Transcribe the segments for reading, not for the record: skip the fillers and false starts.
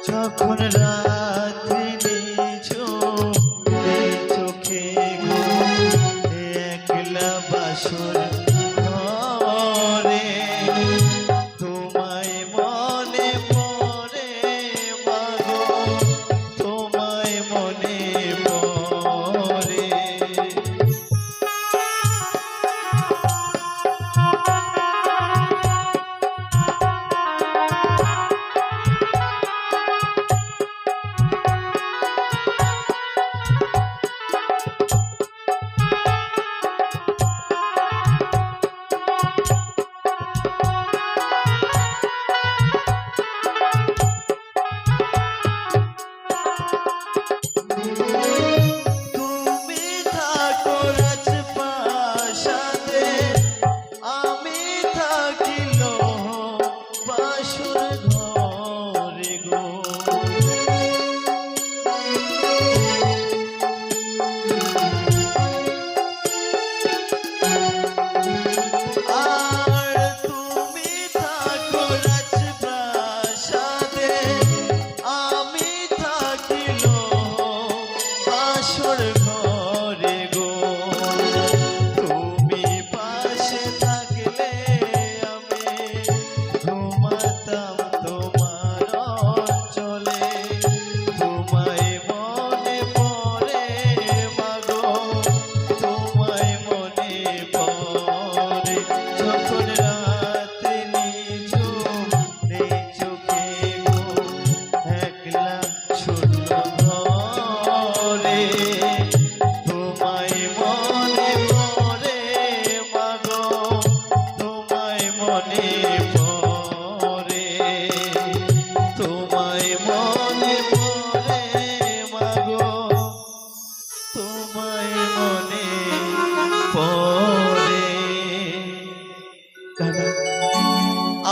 যখন রাত্রি নিঝুম চোখে একলা বাসর ঘরে তোমায় মনে পড়ে মাগো তোমায় মনে পড়ে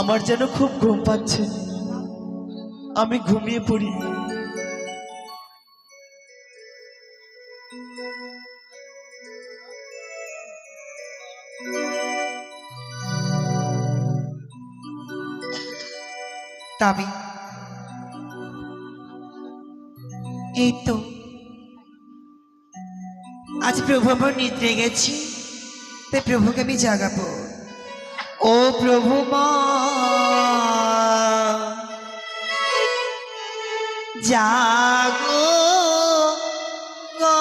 আমার যেন খুব ঘুম পাচ্ছে, আমি ঘুমিয়ে পড়ি। তবে এই তো আজ প্রভু আমার নিদ্রে গেছি, তাই প্রভুকে আমি জাগাবো। ও প্রভু মা জাগো গো,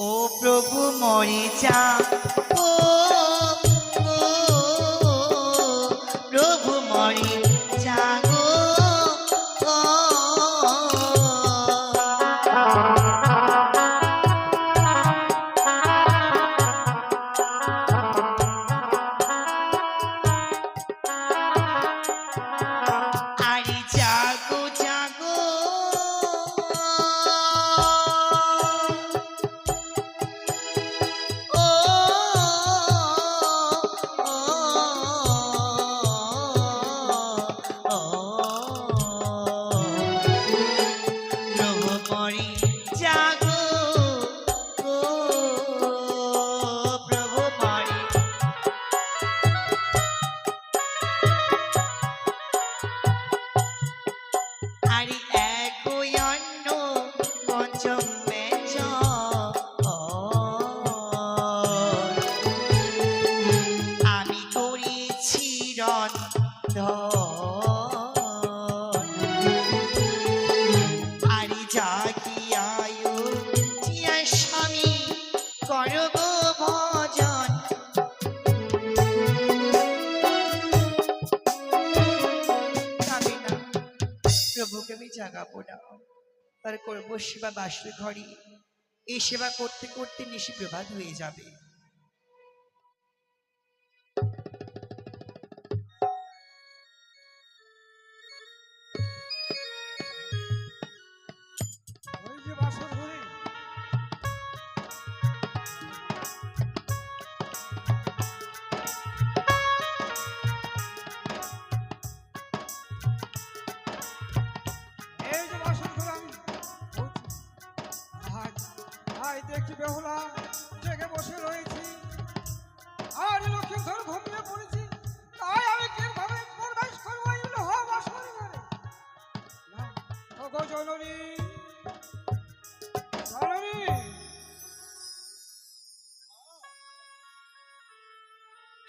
ও প্রভু মরে জাগো, প্রভু মরে জাগো গো। আরে জাগো জাগো, ও প্রভু মরে জাগো গো, প্রভু মরে। আরে এক অন্য পঞ্চম বেচ, আমি করেছি রন্ধন। আরে জাগিয়ায়ু জিয়া স্বামী করব ভজন। আমি না, প্রভুকে আমি জাগাবো না, তার করবো সেবা বাসুর ঘরে। এই সেবা করতে করতে নিশি প্রভাত হয়ে যাবে। এই যে বাসর বেহুলা জেগে বসে রয়েছি, আর লক্ষ্মীধর ঘুমিয়ে পড়েছি, তাই আমি কিভাবে প্রবেশ করবো এই বাসর ঘরে? না, ওগো জননী, জননী।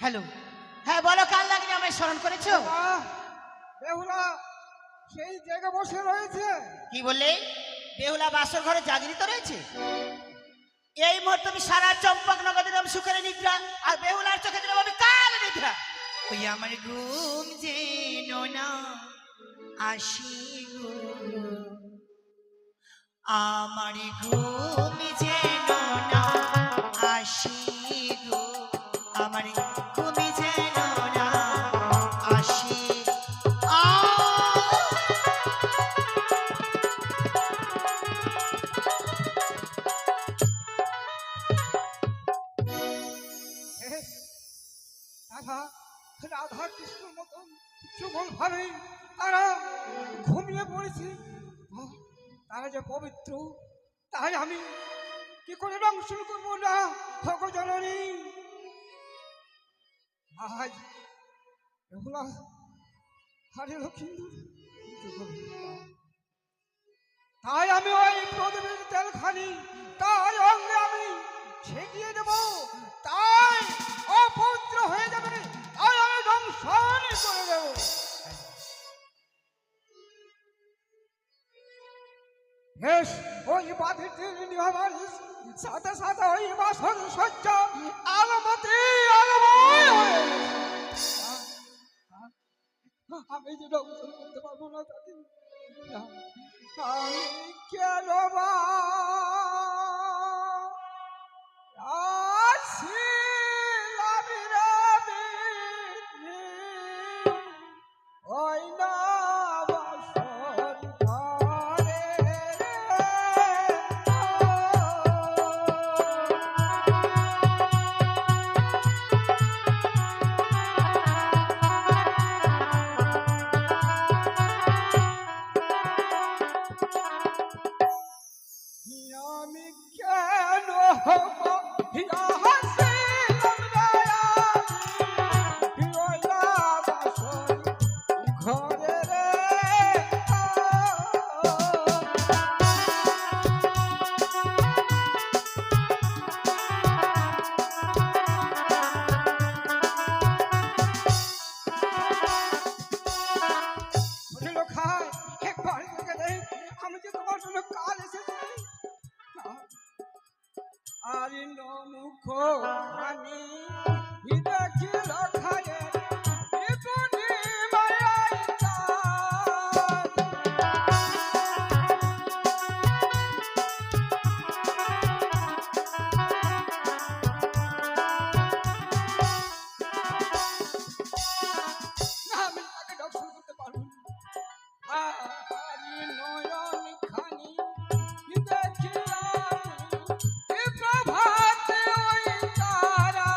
হ্যালো, হ্যাঁ বলো, কাল লাগনি আমায় স্মরণ করেছো? আহ, বেহুলা সেই জেগে বসে রয়েছে। কি বললে? বেহুলা বাসর ঘরে জাগরিত রয়েছে? এই মুহূর্তে আমি সারা চম্পক নগর দিলাম সুখের নিদ্রা, আর বেহুলার চোখে দিলাম আমি কাল নিদ্রা। ওই আমার ঘুম যেন না আসি গো, আমার ঘুম যেন না আসি গো, আমার ঘুম যেন না আসি। রাধা রাধা কৃষ্ণর মতন যুগল ভাবে তারা ঘুমিয়ে পড়েছে। তারা যে পবিত্র, তাই আমি কি করে দংশন করবো না? ভগো জননী, আজ বেহুলা হারে লক্ষ্মীন্দর, তাই আমি ওই প্রদীপের তেলখানি তার অঙ্গে আমি ছেঁকিয়ে দেব, তাই অপবিত্র হয়ে যাবে, তাই আমি দংশন করে দেব। বেশ, ওই বাঁধের নিহবারিস সাথে সাথে ওই বাসন সহ্য আলমতি আলময় হয়ে গেছে। আমি যে দংশন করতে পারবো না তাকে, না, আমি কেন বা আসিলাম রে বিধি, ওই না বাসর ঘরে রে। আমি কেন হব হিয়া হাসিলাম রে আমি, ওই না বাসর ঘরে রে। বলিল খায় একবার থেকে দেখ, আমি যে তোমার জন্য কাল এসেছি। আরে নমুখ আমি দেখিল খায়ে এখনি মায়াই চাঁদ। আমি তাকে দর্শন করতে পারবো না। আরে নয়ন খানি দেখিলাম এ প্রভাতে ওই তারা।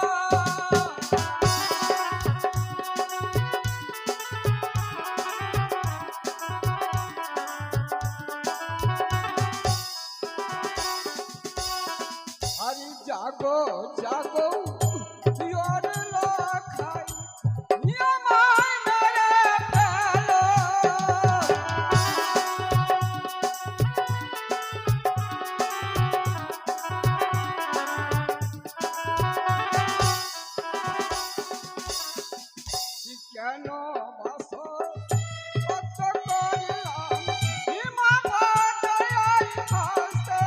আরে জাগো জাগো পিওর লখাই নিয়মায় মেরে ফেলো। কেন বাস কত করিলাম সীমা বাটাই হাসতে।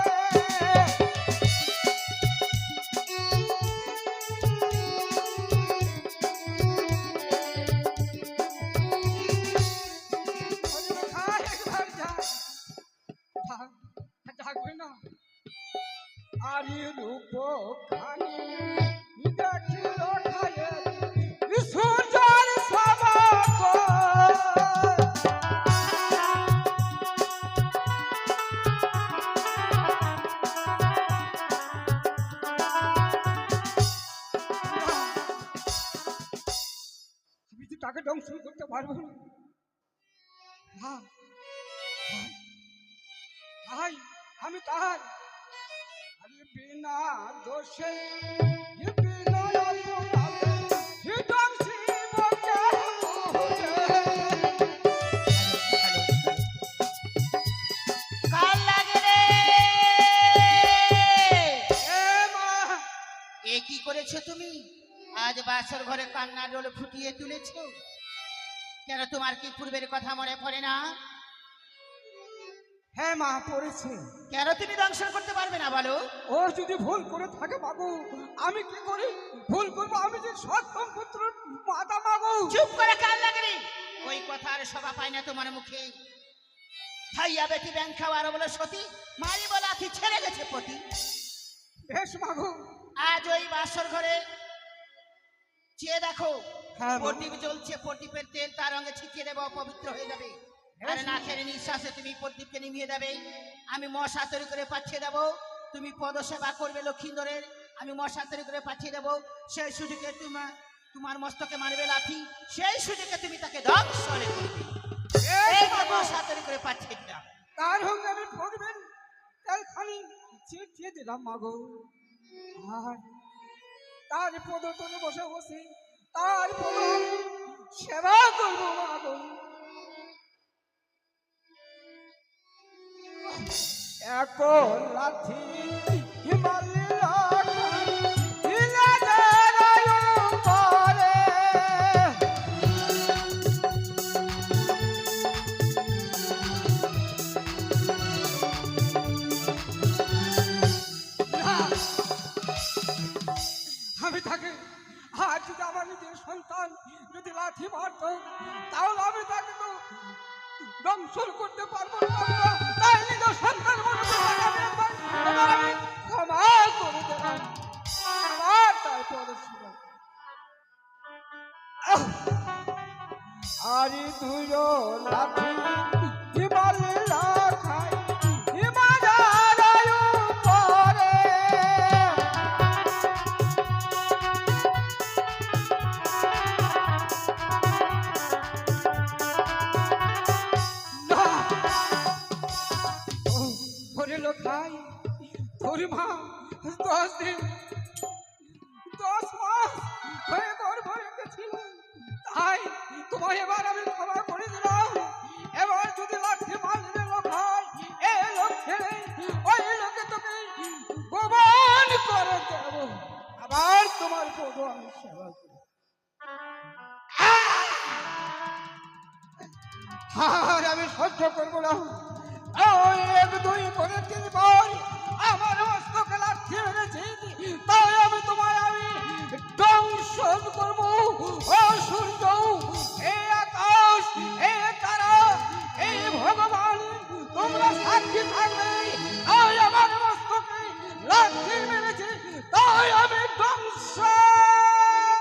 একবার ডাকবে না? আরে রূপ খানি দেখিল খায়ে সূর্যের সমাগম। আমি তো তাকে দংশন করতে পারবো না। ভাই, আমি তার আরে বিনা দোষে বিনা অপরাধে হিতংসী বকে কাল লাগে রে এ মা এ কি করেছো তুমি? আজ বাসর ঘরে কান্নার রোল ফুটিয়ে তুলেছো কেন? তোমার কি পূর্বের কথা মনে পড়ে না? হ্যাঁ মা পড়েছে। কেন তুমি দংশন করতে পারবে না বলো? ও যদি ভুল করে থাকে মাগো, আমি কি করি ভুল করবো? আমি যে সত্যম পুত্র মাতা মাগো। চুপ করে কাল লাগে রে, ওই কথার শোভা পায় না তোমার মুখে। খাইয়া বেটি ব্যাং খাওয়ার বলে সতী, মারি বলে আথি ছেড়ে গেছে পতি। বেশ মাগো। আজ ওই বাসর ঘরে চেয়ে দেখো, হ্যাঁ মা। প্রদীপ জ্বলছে, প্রদীপের তেল তার রঙে ছিটিয়ে দেবো, পবিত্র হয়ে যাবে। আর না খেলে নিঃশ্বাসে তুমি প্রদীপকে নিভিয়ে দেবে। আমি মশা তৈরি করে পাঠিয়ে দেবো, তুমি পদসেবা করবে লক্ষিন্দরের। আমি মশা তৈরি করে পাঠিয়ে দেবো, সেই সুযোগে তোমার মস্তকে মারবে লাথি, সেই সুযোগে তুমি তাকে দংশনে করবে। এই যে মশা তৈরি করে পাঠিয়ে দিলাম। তার সঙ্গে আমি পড়বেন তেলখানি চিঠিয়ে দিলাম মাগো। আর তার পদতলে বসে বসে তার পদ আমি সেবা করবো মাগো। এক লাথি হিমালয় আমি তাকে, আর যদি আমার নিজের সন্তান যদি লাথি মারত তাহলে আমি তাকে তো দংশন করতে পারবো না। তাই নিজের সন্তান মনে করে তাকে এবার আমি ক্ষমা করে দিলাম। আবার তারপরে আরে তুই লাথি হিমালয় খাই হিমালয় পরে খাই তোর মা 10 দিন 10 মাস হয়ে গর্ভ রেখেছিল। তাই তোমায় এবার আমি ক্ষমা করে দিলাম। এবার যদি লাঠি মারলে লোক হয়, এ লোক ছেড়ে ওই লোকে তোকে গোপন করে দেব। আবার তোমার পদ আমি সেবা করব। আর আমি সহ্য করবো না।